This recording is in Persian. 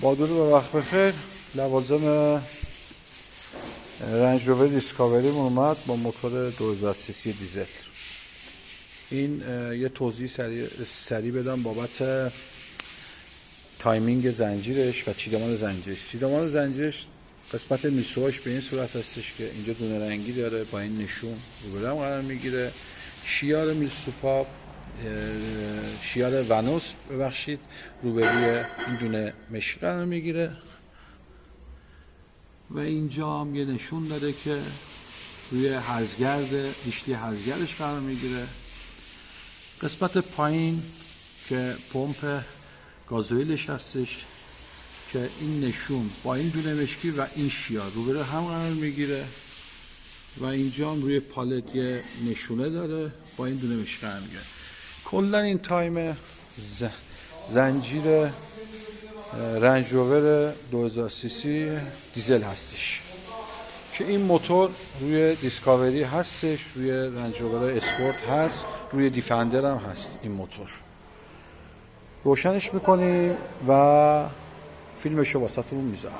با درود و وقت بخیر. لوازم رنج روور دیسکاوری اومد با موتور 2000 سی سی دیزل. این یه توضیح سریع بدم بابت تایمینگ زنجیرش و چیدمان زنجیرش. چیدمان زنجیرش قسمت میسوهاش به این صورت هستش که اینجا دونه رنگی داره با این نشون روبرو هم قرار میگیره. شیار میلسوپاپ، شیار ونوس ببخشید، روبروی این دونه مشکی قرار میگیره و اینجا هم یه نشون داره که روی هرزگرد دیشلی هرزگردش قرار میگیره. قسمت پایین که پمپ گازوئیلش هستش که این نشون با این دونه مشکی و این شیار روبرو هم قرار میگیره و اینجا هم روی پالت یه نشونه داره با این دونه مشکی قرار میگیره. کلا این تایم زنجیر رنج روور 2000 سی سی دیزل هستش که این موتور روی دیسکاوری هستش، روی رنج روور اسپورت هست، روی دیفندر هم هست. این موتور روشنش میکنیم و فیلمشو واسهتون میذارم.